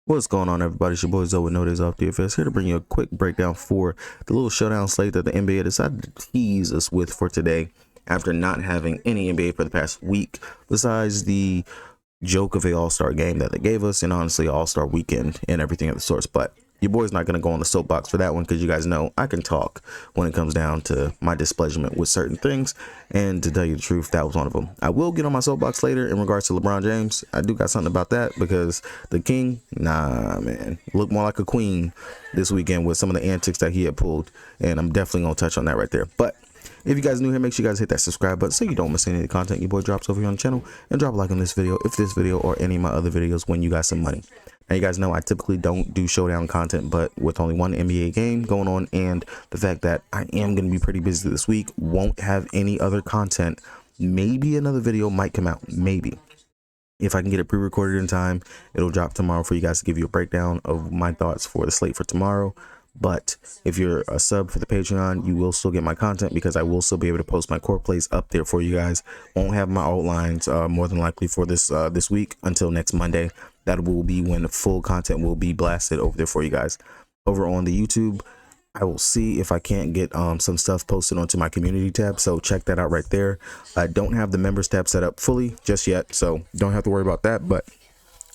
What's going on, everybody? It's your boy Zoe with No Days Off DFS, here to bring you a quick breakdown for the little showdown slate that the NBA decided to tease us with for today after not having any NBA for the past week, besides the joke of a all-star game that they gave us, and honestly all-star weekend and everything of the sorts. But your boy's not going to go on the soapbox for that one, because you guys know I can talk when it comes down to my displeasure with certain things, and to tell you the truth, that was one of them. I will get on my soapbox later in regards to LeBron James. I do got something about that, because the king, nah man, looked more like a queen this weekend with some of the antics that he had pulled, and I'm definitely going to touch on that right there. But if you guys are new here, make sure you guys hit that subscribe button so you don't miss any of the content your boy drops over here on the channel, and drop a like on this video if this video or any of my other videos win you guys some money. Now, you guys know I typically don't do showdown content, but with only one NBA game going on and the fact that I am going to be pretty busy this week, won't have any other content. Maybe another video might come out, maybe. If I can get it pre-recorded in time, it'll drop tomorrow for you guys to give you a breakdown of my thoughts for the slate for tomorrow. But if you're a sub for the Patreon, you will still get my content, because I will still be able to post my core plays up there for you guys. Won't have my outlines more than likely for this week until next Monday. That will be when the full content will be blasted over there for you guys. Over on the YouTube, I will see if I can't get some stuff posted onto my community tab, so check that out right there. I don't have the members tab set up fully just yet, so don't have to worry about that, but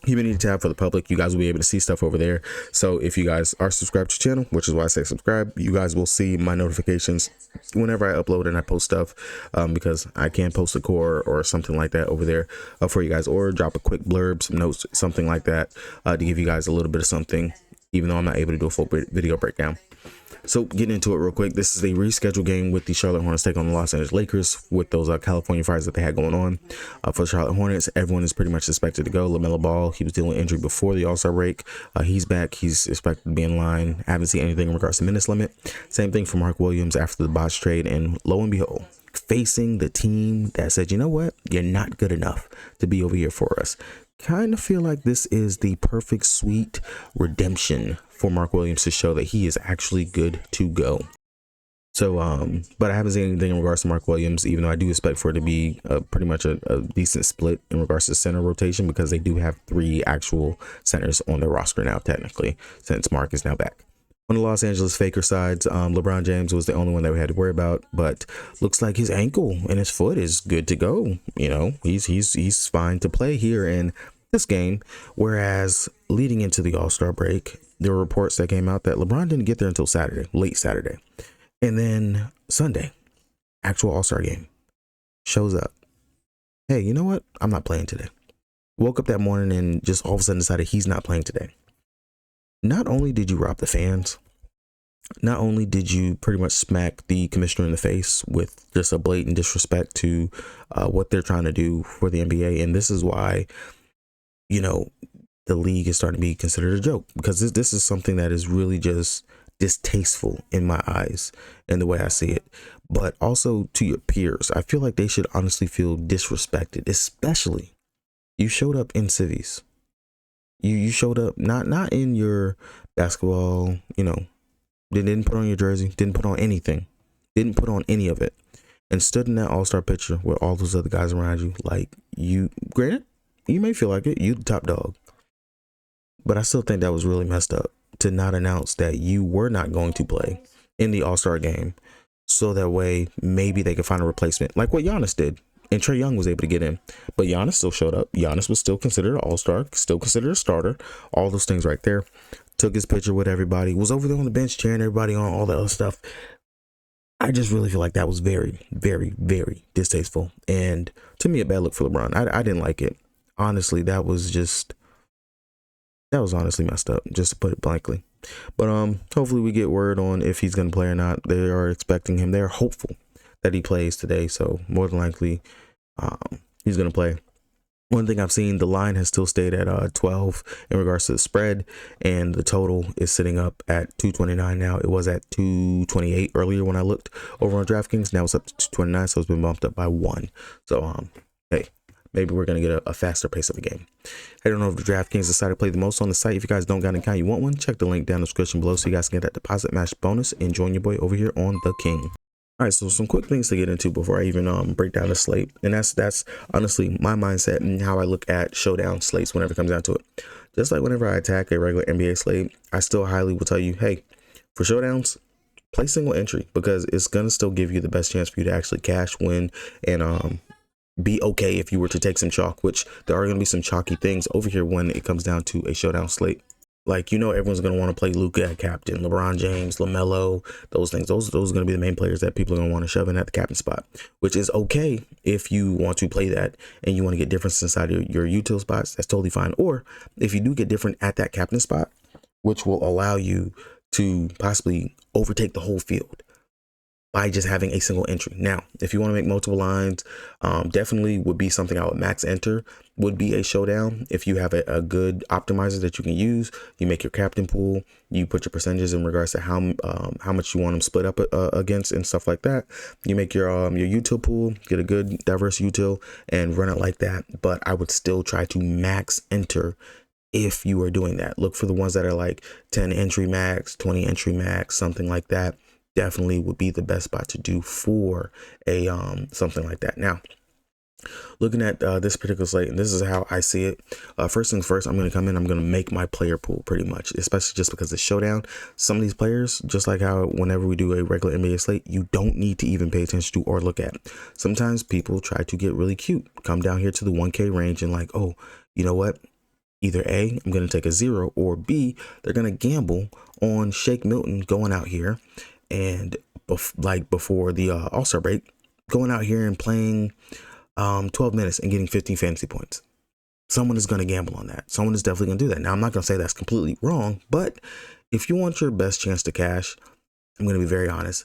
community tab for the public, you guys will be able to see stuff over there. So if you guys are subscribed to the channel, which is why I say subscribe, you guys will see my notifications whenever I upload and I post stuff, because I can post a core or something like that over there for you guys, or drop a quick blurb, some notes, something like that, to give you guys a little bit of something, even though I'm not able to do a full video breakdown. So getting into it real quick, this is a rescheduled game with the Charlotte Hornets take on the Los Angeles Lakers with those California Fires that they had going on. For the Charlotte Hornets, everyone is pretty much expected to go. LaMelo Ball, he was dealing with injury before the All-Star break. He's back. He's expected to be in line. I haven't seen anything in regards to minutes limit. Same thing for Mark Williams after the botch trade, and lo and behold, facing the team that said, you know what, you're not good enough to be over here for us. Kind of feel like this is the perfect sweet redemption for Mark Williams to show that he is actually good to go. So but I haven't seen anything in regards to Mark Williams, even though I do expect for it to be pretty much a decent split in regards to center rotation, because they do have 3 actual centers on their roster now, technically, since Mark is now back. On the Los Angeles Faker sides, LeBron James was the only one that we had to worry about, but looks like his ankle and his foot is good to go. You know, he's fine to play here in this game. Whereas leading into the All-Star break, there were reports that came out that LeBron didn't get there until Saturday, late Saturday. And then Sunday, actual All-Star game, shows up. Hey, you know what? I'm not playing today. Woke up that morning and just all of a sudden decided he's not playing today. Not only did you rob the fans, not only did you pretty much smack the commissioner in the face with just a blatant disrespect to what they're trying to do for the NBA. And this is why, you know, the league is starting to be considered a joke, because this is something that is really just distasteful in my eyes and the way I see it. But also to your peers, I feel like they should honestly feel disrespected, especially you showed up in civvies. You showed up not in your basketball, you know, didn't put on your jersey, didn't put on anything, didn't put on any of it, and stood in that all-star picture with all those other guys around you. Like, you, granted, you may feel like it, you the top dog, but I still think that was really messed up to not announce that you were not going to play in the All-Star game, so that way maybe they could find a replacement, like what Giannis did. And Trae Young was able to get in, but Giannis still showed up. Giannis was still considered an all-star, still considered a starter, all those things right there. Took his picture with everybody, was over there on the bench cheering everybody on, all that other stuff. I just really feel like that was very, very, very distasteful. And to me, a bad look for LeBron. I didn't like it. Honestly, that was honestly messed up, just to put it blankly. But hopefully we get word on if he's going to play or not. They are expecting him. They're hopeful that he plays today, so more than likely he's going to play. One thing I've seen, the line has still stayed at 12 in regards to the spread, and the total is sitting up at 229 now. It was at 228 earlier when I looked over on DraftKings. Now it's up to 229, so it's been bumped up by 1. So hey, maybe we're going to get a faster pace of the game. I don't know if the DraftKings decided to play the most on the site. If you guys don't got an account, you want one, check the link down in the description below so you guys can get that deposit match bonus and join your boy over here on The King. All right, so some quick things to get into before I even break down the slate, and that's honestly my mindset and how I look at showdown slates whenever it comes down to it. just like whenever I attack a regular NBA slate, I still highly will tell you, hey, for showdowns, play single entry, because it's going to still give you the best chance for you to actually cash, win, and be okay if you were to take some chalk, which there are going to be some chalky things over here when it comes down to a showdown slate. Like, everyone's going to want to play Luka at captain, LeBron James, LaMelo, those things. Those are going to be the main players that people are going to want to shove in at the captain spot, which is okay if you want to play that and you want to get difference inside your util spots. That's totally fine. Or if you do get different at that captain spot, which will allow you to possibly overtake the whole field by just having a single entry. Now, if you want to make multiple lines, definitely would be something I would max enter, would be a showdown. If you have a good optimizer that you can use, you make your captain pool, you put your percentages in regards to how much you want them split up against and stuff like that. You make your util pool, get a good diverse util and run it like that. But I would still try to max enter. If you are doing that, look for the ones that are like 10 entry max, 20 entry max, something like that. Definitely would be the best spot to do for a something like that. Now, looking at this particular slate, and this is how I see it. First things first, I'm going to come in, I'm going to make my player pool pretty much, especially just because the showdown, some of these players, just like how whenever we do a regular NBA slate, you don't need to even pay attention to or look at. Sometimes people try to get really cute, come down here to the 1K range and like, oh, you know what? Either A, I'm going to take a 0, or B, they're going to gamble on Shake Milton going out here and before the All-Star break, going out here and playing 12 minutes and getting 15 fantasy points. Someone is going to gamble on that. Someone is definitely going to do that. Now, I'm not going to say that's completely wrong, but if you want your best chance to cash, I'm going to be very honest.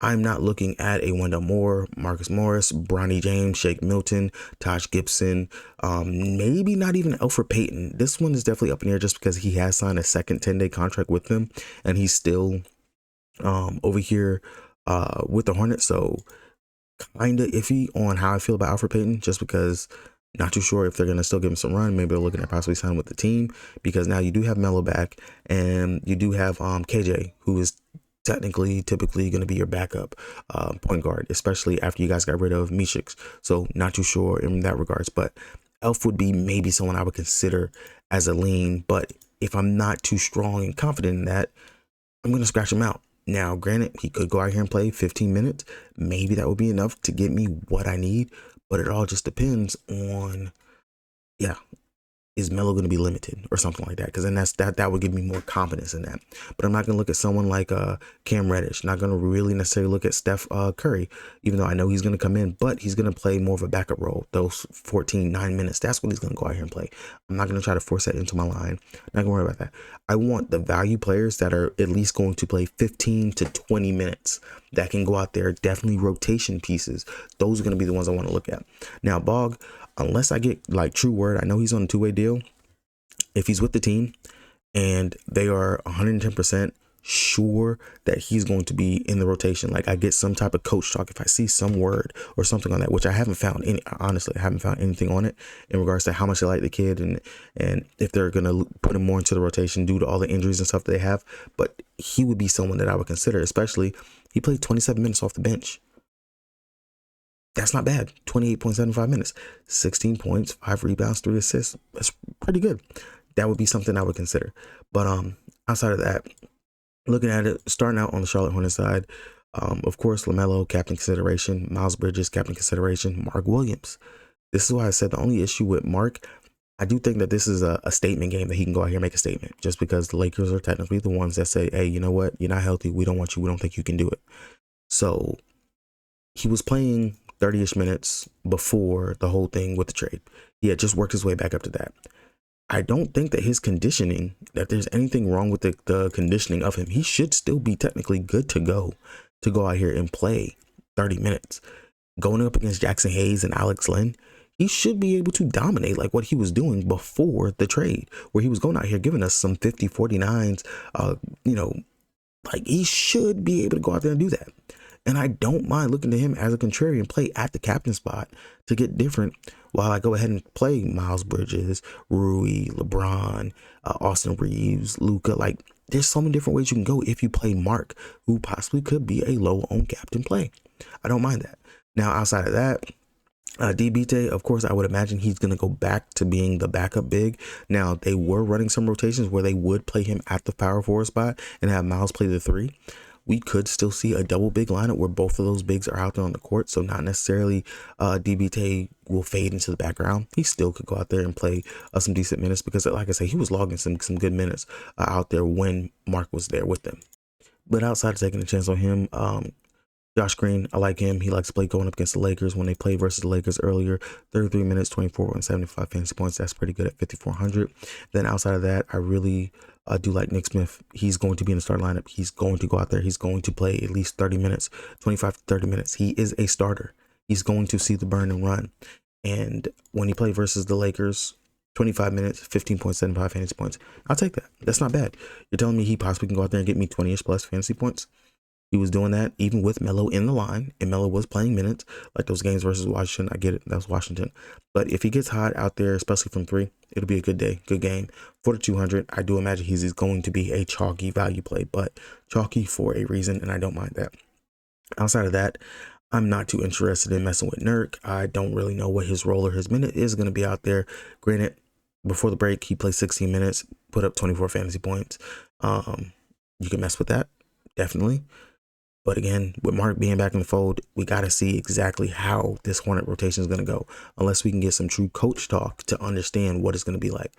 I'm not looking at a Wendell Moore, Marcus Morris, Bronny James, Shake Milton, Taj Gibson, maybe not even Elfrid Payton. This one is definitely up in the air just because he has signed a second 10-day contract with them, and he's still over here with the Hornets. So kind of iffy on how I feel about Elfrid Payton, just because not too sure if they're going to still give him some run. Maybe they're looking at possibly signing with the team, because now you do have Melo back and you do have KJ, who is typically going to be your backup point guard, especially after you guys got rid of Micic. So not too sure in that regards, but Elf would be maybe someone I would consider as a lean. But if I'm not too strong and confident in that, I'm going to scratch him out. Now, granted, he could go out here and play 15 minutes. Maybe that would be enough to get me what I need, but it all just depends on, is Melo going to be limited or something like that? Because then that would give me more confidence in that. But I'm not going to look at someone like Cam Reddish. Not going to really necessarily look at Steph Curry, even though I know he's going to come in, but he's going to play more of a backup role. Those 9 minutes, that's what he's going to go out here and play. I'm not going to try to force that into my line. Not going to worry about that. I want the value players that are at least going to play 15 to 20 minutes that can go out there, definitely rotation pieces. Those are going to be the ones I want to look at. Now, Bog, unless I get like true word, I know he's on a 2-way deal. If he's with the team and they are 110% sure that he's going to be in the rotation, like I get some type of coach talk, if I see some word or something on that, which I haven't found any, honestly, I haven't found anything on it in regards to how much they like the kid and if they're going to put him more into the rotation due to all the injuries and stuff that they have. But he would be someone that I would consider, especially he played 27 minutes off the bench. That's not bad. 28.75 minutes, 16 points, 5 rebounds, 3 assists. That's pretty good. That would be something I would consider. But outside of that, looking at it, starting out on the Charlotte Hornets side, of course, LaMelo, captain consideration, Miles Bridges, captain consideration, Mark Williams. This is why I said the only issue with Mark, I do think that this is a statement game that he can go out here and make a statement, just because the Lakers are technically the ones that say, hey, you know what? You're not healthy. We don't want you. We don't think you can do it. So he was playing 30-ish minutes before the whole thing with the trade. He had just worked his way back up to that. I don't think that his conditioning, that there's anything wrong with the conditioning of him. He should still be technically good to go out here and play 30 minutes. Going up against Jackson Hayes and Alex Len, he should be able to dominate like what he was doing before the trade, where he was going out here giving us some 50-49s. Like he should be able to go out there and do that. And I don't mind looking to him as a contrarian play at the captain spot to get different while I go ahead and play Miles Bridges, Rui, LeBron, Austin Reeves, Luka. Like there's so many different ways you can go if you play Mark, who possibly could be a low-owned captain play. I don't mind that. Now, outside of that, DBT, of course, I would imagine he's going to go back to being the backup big. Now, they were running some rotations where they would play him at the power forward spot and have Miles play the 3. We could still see a double big lineup where both of those bigs are out there on the court. So not necessarily DBT will fade into the background. He still could go out there and play some decent minutes because, like I say, he was logging some good minutes out there when Mark was there with them. But outside of taking a chance on him, Josh Green, I like him. He likes to play going up against the Lakers when they played versus the Lakers earlier. 33 minutes, 24.75 fantasy points. That's pretty good at 5,400. Then outside of that, I really do like Nick Smith. He's going to be in the starting lineup. He's going to go out there. He's going to play at least 30 minutes, 25 to 30 minutes. He is a starter. He's going to see the burn and run. And when he played versus the Lakers, 25 minutes, 15.75 fantasy points. I'll take that. That's not bad. You're telling me he possibly can go out there and get me 20-ish plus fantasy points? He was doing that even with Melo in the line, and Melo was playing minutes like those games versus Washington. I get it. That was Washington. But if he gets hot out there, especially from 3, it'll be a good day, good game. 4,200, I do imagine he's going to be a chalky value play, but chalky for a reason, and I don't mind that. Outside of that, I'm not too interested in messing with Nurk. I don't really know what his role or his minute is going to be out there. Granted, before the break, he played 16 minutes, put up 24 fantasy points. You can mess with that, definitely. But again, with Mark being back in the fold, we got to see exactly how this Hornet rotation is going to go, unless we can get some true coach talk to understand what it's going to be like.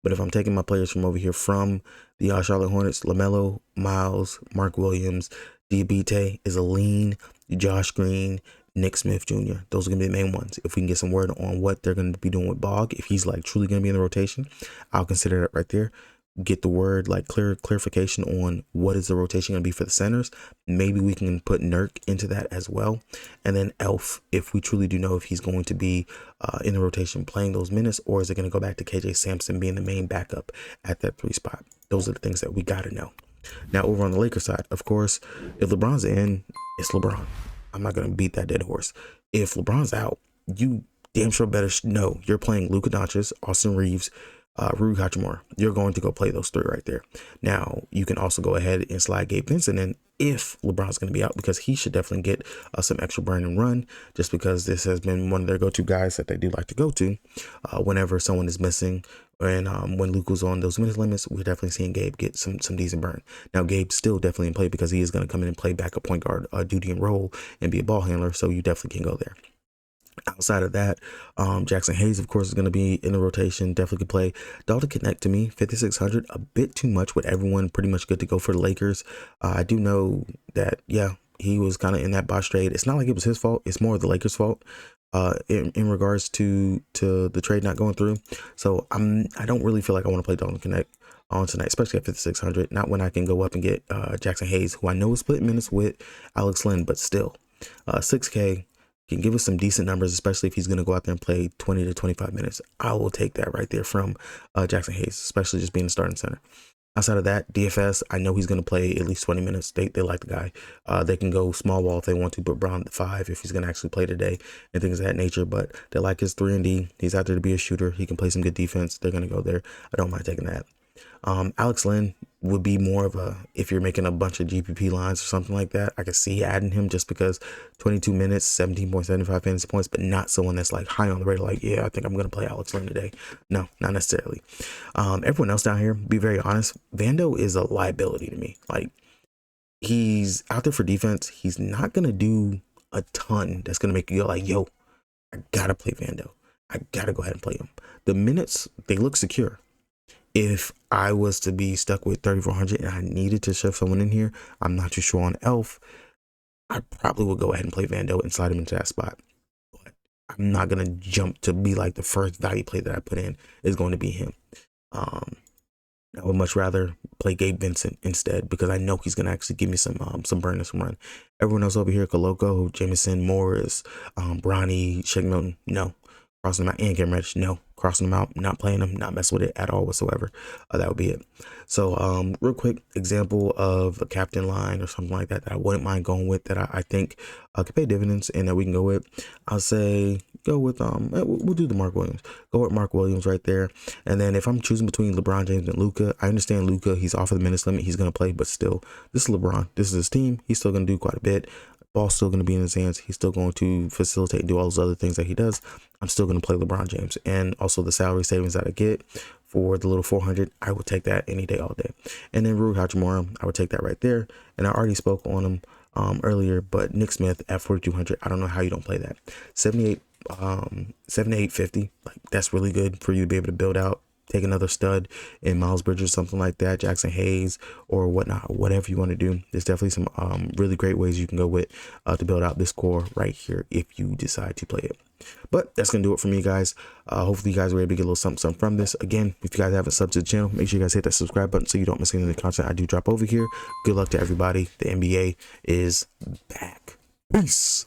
But if I'm taking my players from over here from the Charlotte Hornets, LaMelo, Miles, Mark Williams, DBT is a lean, Josh Green, Nick Smith Jr. Those are going to be the main ones. If we can get some word on what they're going to be doing with Bog, if he's like truly going to be in the rotation, I'll consider that right there. Get the word like clarification on what is the rotation going to be for the centers. Maybe we can put Nurk into that as well. And then Elf, if we truly do know if he's going to be in the rotation playing those minutes, or is it going to go back to KJ Sampson being the main backup at that 3 spot? Those are the things that we got to know. Now over on the Lakers side, of course, if LeBron's in, it's LeBron. I'm not going to beat that dead horse. If LeBron's out, you damn sure better know you're playing Luka Doncic, Austin Reeves, Rui Hachimura. You're going to go play those 3 right there. Now, you can also go ahead and slide Gabe Vincent in if LeBron's going to be out, because he should definitely get some extra burn and run, just because this has been one of their go-to guys that they do like to go to whenever someone is missing. And when Luke was on those minutes limits, we're definitely seeing Gabe get some decent burn. Now, Gabe's still definitely in play because he is going to come in and play backup point guard duty and role and be a ball handler, so you definitely can go there. Outside of that, Jackson Hayes, of course, is going to be in the rotation. Definitely could play. Dalton Connect to me, 5,600, a bit too much with everyone pretty much good to go for the Lakers. I do know that, yeah, he was kind of in that botch trade. It's not like it was his fault. It's more of the Lakers' fault in regards to the trade not going through. So I don't really feel like I want to play Dalton Connect on tonight, especially at 5,600. Not when I can go up and get Jackson Hayes, who I know is split minutes with Alex Len, but still, 6K. Can give us some decent numbers, especially if he's going to go out there and play 20 to 25 minutes. I will take that right there from Jackson Hayes, especially just being a starting center. Outside of that, DFS, I know he's going to play at least 20 minutes. They like the guy. They can go small ball if they want to, but Brown at 5 if he's going to actually play today and things of that nature. But they like his 3-and-D. He's out there to be a shooter. He can play some good defense. They're going to go there. I don't mind taking that. Alex Len would be more of a, if you're making a bunch of GPP lines or something like that, I could see adding him just because 22 minutes, 17.75 fantasy points, but not someone that's like high on the radar. Like, yeah, I think I'm going to play Alex Len today. No, not necessarily. Everyone else down here, be very honest, Vando is a liability to me. Like, he's out there for defense. He's not going to do a ton that's going to make you go like, yo, I got to play Vando. I got to go ahead and play him. The minutes, they look secure. If I was to be stuck with 3,400 and I needed to shove someone in here, I'm not too sure on Elf, I probably would go ahead and play Vando and slide him into that spot. But I'm not going to jump to be like the first value play that I put in is going to be him. I would much rather play Gabe Vincent instead, because I know he's going to actually give me some burn and some run. Everyone else over here, Koloko, Jameson, Morris, Bronny, Shake Milton, no. Crossing them out, and Cam Reddish, no. Crossing them out, not playing them, not messing with it at all whatsoever. That would be it. So real quick example of a captain line or something like that I wouldn't mind going with, that I think could pay dividends and that we can go with. I'll say go with we'll do the Mark Williams. Go with Mark Williams right there. And then if I'm choosing between LeBron James and Luka, I understand Luka, he's off of the minutes limit, he's gonna play, but still, this is LeBron. This is his team. He's still gonna do quite a bit. Ball's still going to be in his hands. He's still going to facilitate and do all those other things that he does. I'm still going to play LeBron James. And also the salary savings that I get for the little 400, I would take that any day, all day. And then Rui Hachimura, I would take that right there. And I already spoke on him earlier, but Nick Smith at 4,200, I don't know how you don't play that. 7850, like that's really good for you to be able to build out. Take another stud in Miles Bridges, something like that, Jackson Hayes or whatnot, whatever you want to do. There's definitely some really great ways you can go with to build out this core right here if you decide to play it. But that's going to do it for me, guys. Hopefully you guys were able to get a little something from this. Again, if you guys haven't subbed to the channel, make sure you guys hit that subscribe button so you don't miss any of the content I do drop over here. Good luck to everybody. The NBA is back. Peace.